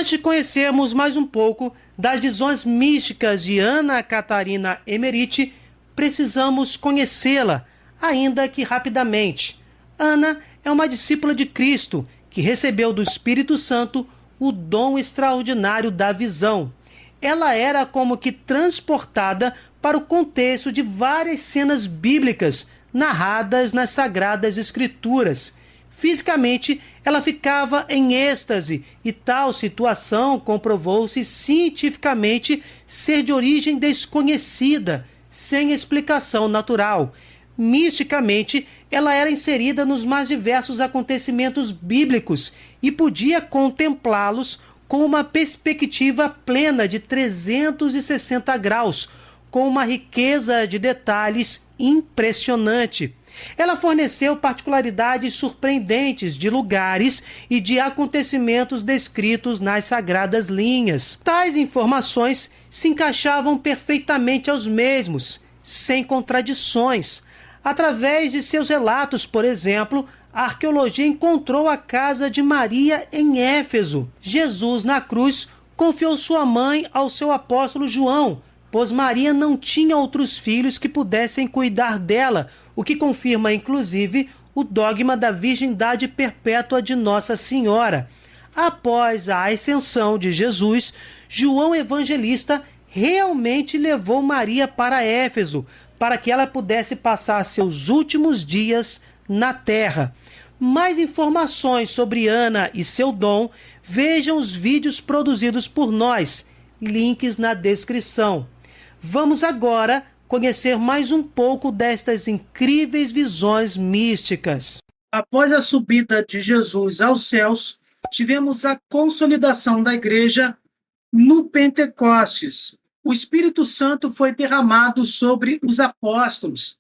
Antes de conhecermos mais um pouco das visões místicas de Ana Catarina Emmerich, precisamos conhecê-la, ainda que rapidamente. Ana é uma discípula de Cristo que recebeu do Espírito Santo o dom extraordinário da visão. Ela era como que transportada para o contexto de várias cenas bíblicas narradas nas Sagradas Escrituras. Fisicamente, ela ficava em êxtase e tal situação comprovou-se cientificamente ser de origem desconhecida, sem explicação natural. Misticamente, ela era inserida nos mais diversos acontecimentos bíblicos e podia contemplá-los com uma perspectiva plena de 360 graus, com uma riqueza de detalhes impressionante. Ela forneceu particularidades surpreendentes de lugares e de acontecimentos descritos nas sagradas linhas. Tais informações se encaixavam perfeitamente aos mesmos, sem contradições. Através de seus relatos, por exemplo, a arqueologia encontrou a casa de Maria em Éfeso. Jesus, na cruz, confiou sua mãe ao seu apóstolo João, pois Maria não tinha outros filhos que pudessem cuidar dela, o que confirma, inclusive, o dogma da virgindade perpétua de Nossa Senhora. Após a ascensão de Jesus, João Evangelista realmente levou Maria para Éfeso, para que ela pudesse passar seus últimos dias na terra. Mais informações sobre Ana e seu dom, vejam os vídeos produzidos por nós, links na descrição. Vamos agora conhecer mais um pouco destas incríveis visões místicas. Após a subida de Jesus aos céus, tivemos a consolidação da igreja no Pentecostes. O Espírito Santo foi derramado sobre os apóstolos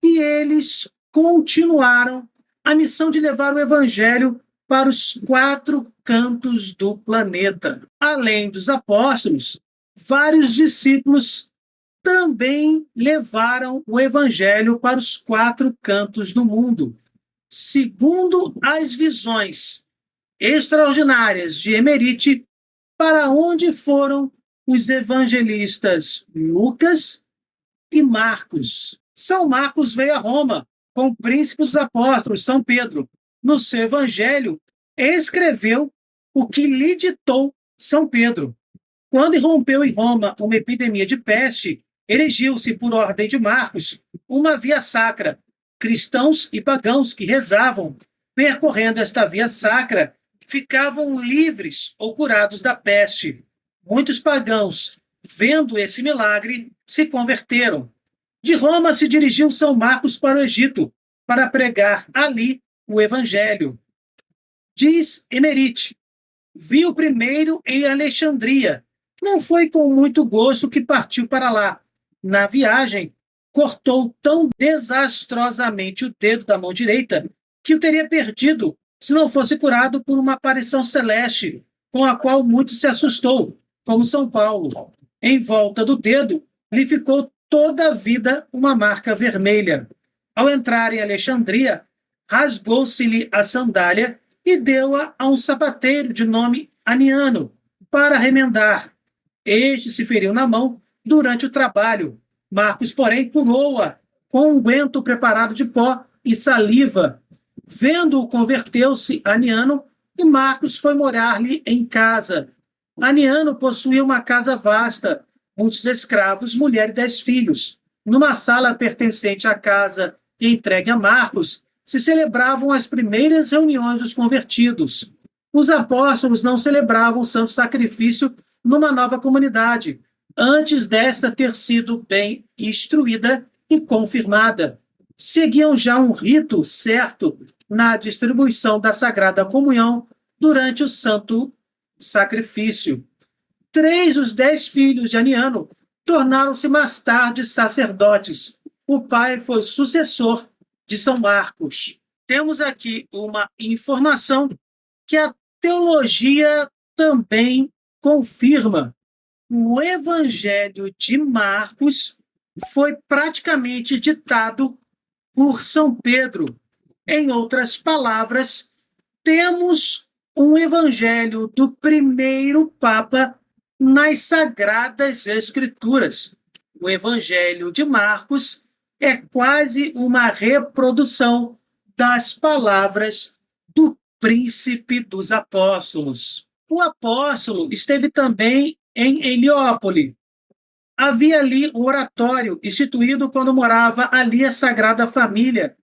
e eles continuaram a missão de levar o evangelho para os 4 cantos do planeta. Além dos apóstolos, vários discípulos também levaram o evangelho para os 4 cantos do mundo. Segundo as visões extraordinárias de Emmerich, para onde foram os evangelistas Lucas e Marcos? São Marcos veio a Roma com o príncipe dos apóstolos, São Pedro. No seu evangelho, escreveu o que lhe ditou São Pedro. Quando irrompeu em Roma uma epidemia de peste, erigiu-se, por ordem de Marcos, uma via sacra. Cristãos e pagãos que rezavam, percorrendo esta via sacra, ficavam livres ou curados da peste. Muitos pagãos, vendo esse milagre, se converteram. De Roma se dirigiu São Marcos para o Egito, para pregar ali o evangelho. Diz Emmerich: viu primeiro em Alexandria. Não foi com muito gosto que partiu para lá. Na viagem, cortou tão desastrosamente o dedo da mão direita que o teria perdido se não fosse curado por uma aparição celeste, com a qual muito se assustou, como São Paulo. Em volta do dedo, lhe ficou toda a vida uma marca vermelha. Ao entrar em Alexandria, rasgou-se-lhe a sandália e deu-a a um sapateiro de nome Aniano para remendar. Este se feriu na mão durante o trabalho. Marcos, porém, curou-a com um unguento preparado de pó e saliva. Vendo-o, converteu-se Aniano e Marcos foi morar-lhe em casa. Aniano possuía uma casa vasta, muitos escravos, mulher e 10 filhos. Numa sala pertencente à casa e entregue a Marcos, se celebravam as primeiras reuniões dos convertidos. Os apóstolos não celebravam o santo sacrifício numa nova comunidade, antes desta ter sido bem instruída e confirmada. Seguiam já um rito certo na distribuição da Sagrada Comunhão durante o santo sacrifício. 3 dos 10 filhos de Aniano tornaram-se mais tarde sacerdotes. O pai foi sucessor de São Marcos. Temos aqui uma informação que a teologia também confirma. O Evangelho de Marcos foi praticamente ditado por São Pedro. Em outras palavras, temos um evangelho do primeiro Papa nas Sagradas Escrituras. O Evangelho de Marcos é quase uma reprodução das palavras do príncipe dos apóstolos. O apóstolo esteve também em Heliópole. Havia ali um oratório instituído quando morava ali a Sagrada Família.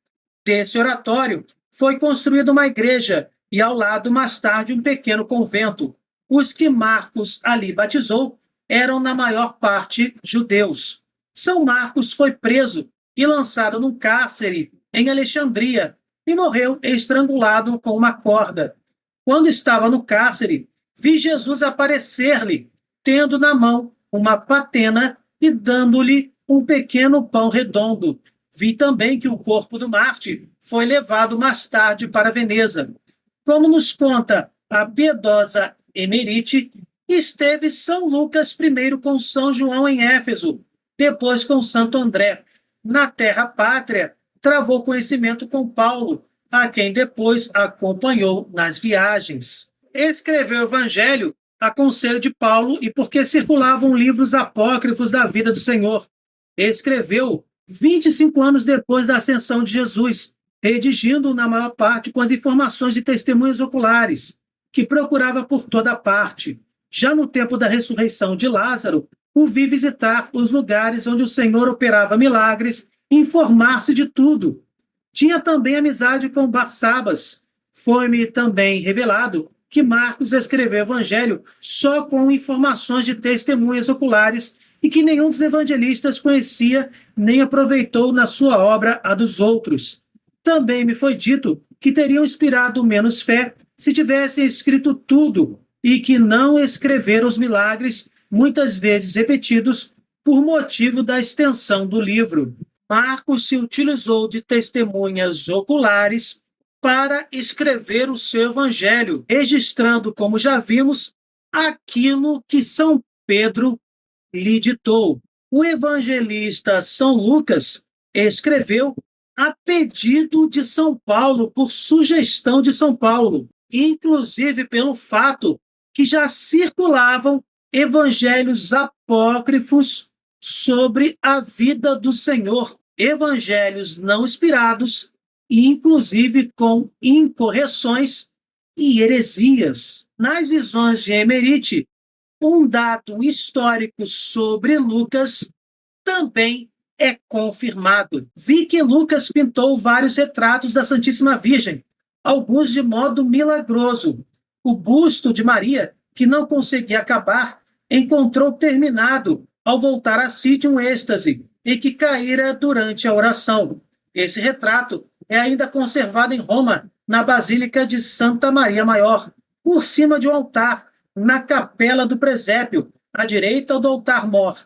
Desse oratório foi construída uma igreja e, ao lado, mais tarde, um pequeno convento. Os que Marcos ali batizou eram, na maior parte, judeus. São Marcos foi preso e lançado num cárcere em Alexandria e morreu estrangulado com uma corda. Quando estava no cárcere, vi Jesus aparecer-lhe, tendo na mão uma patena e dando-lhe um pequeno pão redondo. Vi também que o corpo do Marte foi levado mais tarde para Veneza. Como nos conta a piedosa Emerite, esteve São Lucas primeiro com São João em Éfeso, depois com Santo André. Na terra pátria, travou conhecimento com Paulo, a quem depois acompanhou nas viagens. Escreveu o Evangelho a conselho de Paulo e porque circulavam livros apócrifos da vida do Senhor. Escreveu 25 anos depois da ascensão de Jesus, redigindo na maior parte com as informações de testemunhos oculares, que procurava por toda parte. Já no tempo da ressurreição de Lázaro, o vi visitar os lugares onde o Senhor operava milagres, informar-se de tudo. Tinha também amizade com Barsabas. Foi-me também revelado que Marcos escreveu o Evangelho só com informações de testemunhas oculares e que nenhum dos evangelistas conhecia nem aproveitou na sua obra a dos outros. Também me foi dito que teriam inspirado menos fé se tivessem escrito tudo e que não escreveram os milagres, muitas vezes repetidos, por motivo da extensão do livro. Marcos se utilizou de testemunhas oculares para escrever o seu evangelho, registrando, como já vimos, aquilo que São Pedro lhe ditou. O evangelista São Lucas escreveu a pedido de São Paulo, por sugestão de São Paulo, inclusive pelo fato que já circulavam evangelhos apócrifos sobre a vida do Senhor, evangelhos não inspirados, inclusive com incorreções e heresias. Nas visões de Emerite, um dado histórico sobre Lucas também é confirmado. Vi que Lucas pintou vários retratos da Santíssima Virgem, alguns de modo milagroso. O busto de Maria, que não conseguia acabar, encontrou terminado ao voltar a si de um êxtase e que caíra durante a oração. Esse retrato é ainda conservado em Roma, na Basílica de Santa Maria Maior, por cima de um altar, na capela do presépio, à direita do altar-mor.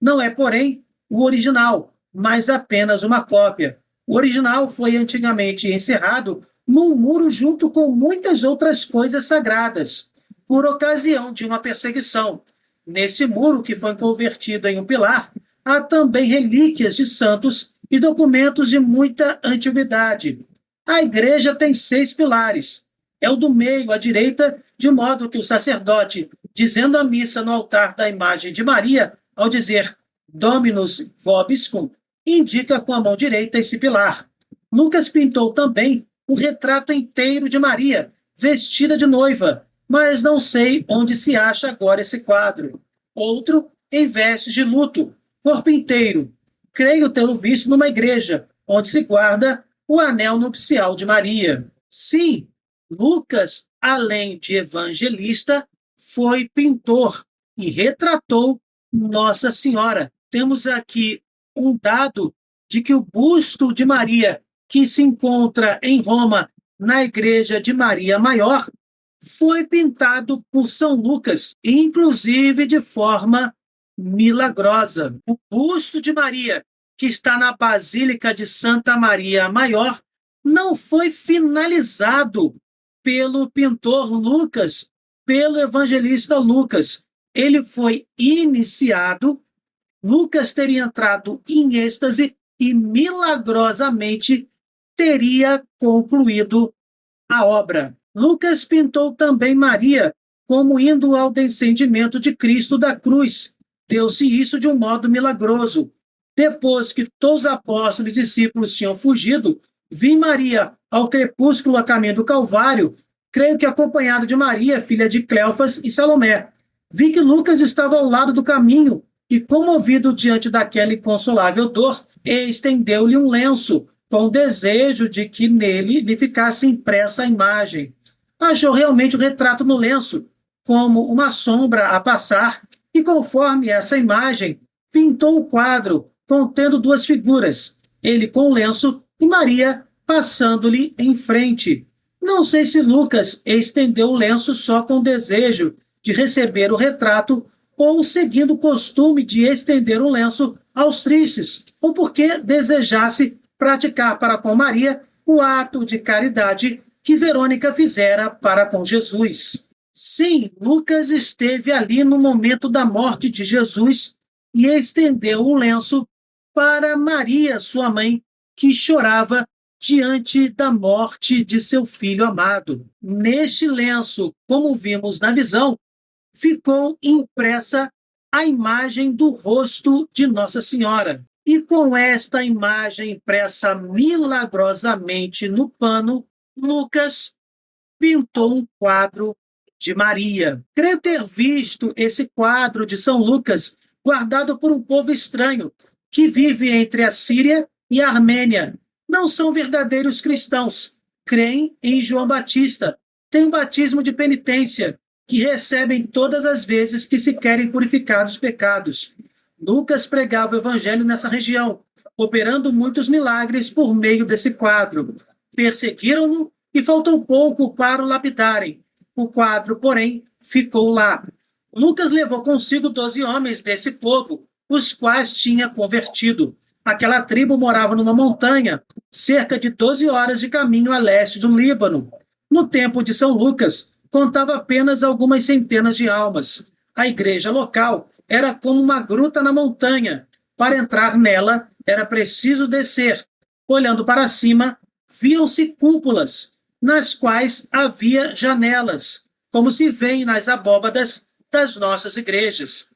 Não é, porém, o original, mas apenas uma cópia. O original foi antigamente encerrado num muro junto com muitas outras coisas sagradas, por ocasião de uma perseguição. Nesse muro, que foi convertido em um pilar, há também relíquias de santos e documentos de muita antiguidade. A igreja tem 6 pilares. É o do meio, à direita, de modo que o sacerdote, dizendo a missa no altar da imagem de Maria, ao dizer Dominus vobiscum, indica com a mão direita esse pilar. Lucas pintou também o retrato inteiro de Maria, vestida de noiva, mas não sei onde se acha agora esse quadro. Outro em vestes de luto, corpo inteiro. Creio tê-lo visto numa igreja, onde se guarda o anel nupcial de Maria. Sim, Lucas, além de evangelista, foi pintor e retratou Nossa Senhora. Temos aqui um dado de que o busto de Maria, que se encontra em Roma, na Igreja de Maria Maior, foi pintado por São Lucas, inclusive de forma milagrosa. O busto de Maria, que está na Basílica de Santa Maria Maior, não foi finalizado pelo pintor Lucas, pelo evangelista Lucas. Ele foi iniciado, Lucas teria entrado em êxtase e milagrosamente teria concluído a obra. Lucas pintou também Maria como indo ao descendimento de Cristo da cruz. Deu-se isso de um modo milagroso. Depois que todos os apóstolos e discípulos tinham fugido, vi Maria ao crepúsculo a caminho do Calvário, creio que acompanhada de Maria, filha de Cleofas e Salomé. Vi que Lucas estava ao lado do caminho e, comovido diante daquela inconsolável dor, estendeu-lhe um lenço, com o desejo de que nele lhe ficasse impressa a imagem. Achou realmente o retrato no lenço, como uma sombra a passar, e conforme essa imagem, pintou o quadro, contendo duas figuras, ele com o lenço e Maria passando-lhe em frente. Não sei se Lucas estendeu o lenço só com o desejo de receber o retrato ou seguindo o costume de estender o lenço aos tristes, ou porque desejasse praticar para com Maria o ato de caridade que Verônica fizera para com Jesus. Sim, Lucas esteve ali no momento da morte de Jesus e estendeu o lenço para Maria, sua mãe, que chorava diante da morte de seu filho amado. Neste lenço, como vimos na visão, ficou impressa a imagem do rosto de Nossa Senhora. E com esta imagem impressa milagrosamente no pano, Lucas pintou um quadro de Maria. Creio ter visto esse quadro de São Lucas guardado por um povo estranho que vive entre a Síria e a Armênia. Não são verdadeiros cristãos. Creem em João Batista. Têm um batismo de penitência que recebem todas as vezes que se querem purificar dos pecados. Lucas pregava o evangelho nessa região, operando muitos milagres por meio desse quadro. Perseguiram-no e faltou pouco para o lapidarem. O quadro, porém, ficou lá. Lucas levou consigo 12 homens desse povo, os quais tinha convertido. Aquela tribo morava numa montanha, cerca de 12 horas de caminho a leste do Líbano. No tempo de São Lucas, contava apenas algumas centenas de almas. A igreja local era como uma gruta na montanha. Para entrar nela, era preciso descer. Olhando para cima, viam-se cúpulas, nas quais havia janelas, como se vê nas abóbadas das nossas igrejas.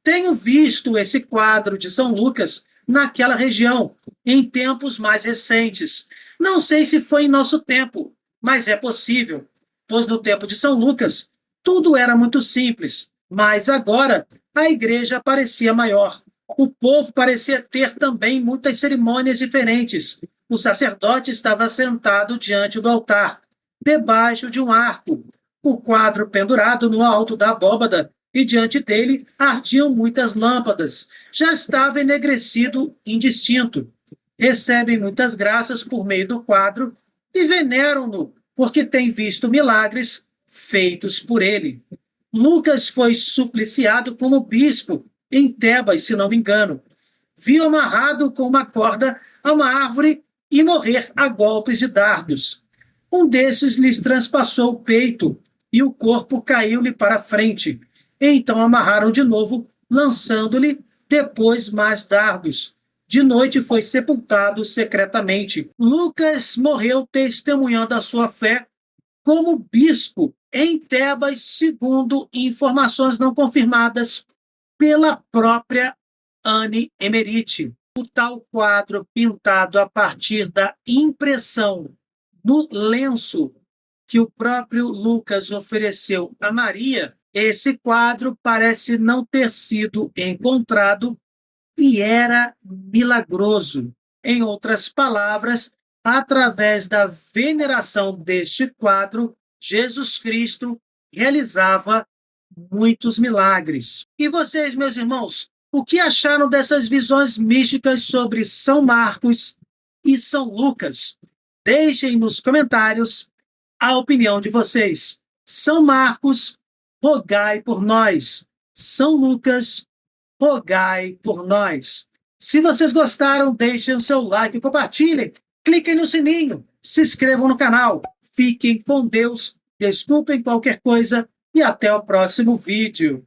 Tenho visto esse quadro de São Lucas naquela região, em tempos mais recentes. Não sei se foi em nosso tempo, mas é possível, pois no tempo de São Lucas tudo era muito simples, mas agora a igreja parecia maior. O povo parecia ter também muitas cerimônias diferentes. O sacerdote estava sentado diante do altar, debaixo de um arco, o quadro pendurado no alto da abóbada, e diante dele ardiam muitas lâmpadas. Já estava enegrecido, indistinto. Recebem muitas graças por meio do quadro e veneram-no, porque têm visto milagres feitos por ele. Lucas foi supliciado como bispo em Tebas, se não me engano. Viu amarrado com uma corda a uma árvore e morrer a golpes de dardos. Um desses lhes transpassou o peito e o corpo caiu-lhe para a frente. Então amarraram de novo, lançando-lhe depois mais dardos. De noite foi sepultado secretamente. Lucas morreu testemunhando a sua fé como bispo em Tebas, segundo informações não confirmadas pela própria Anne Emmerich. O tal quadro pintado a partir da impressão no lenço que o próprio Lucas ofereceu a Maria, esse quadro parece não ter sido encontrado e era milagroso. Em outras palavras, através da veneração deste quadro, Jesus Cristo realizava muitos milagres. E vocês, meus irmãos, o que acharam dessas visões místicas sobre São Marcos e São Lucas? Deixem nos comentários a opinião de vocês. São Marcos, rogai por nós. São Lucas, rogai por nós. Se vocês gostaram, deixem o seu like, compartilhem, cliquem no sininho, se inscrevam no canal. Fiquem com Deus, desculpem qualquer coisa e até o próximo vídeo.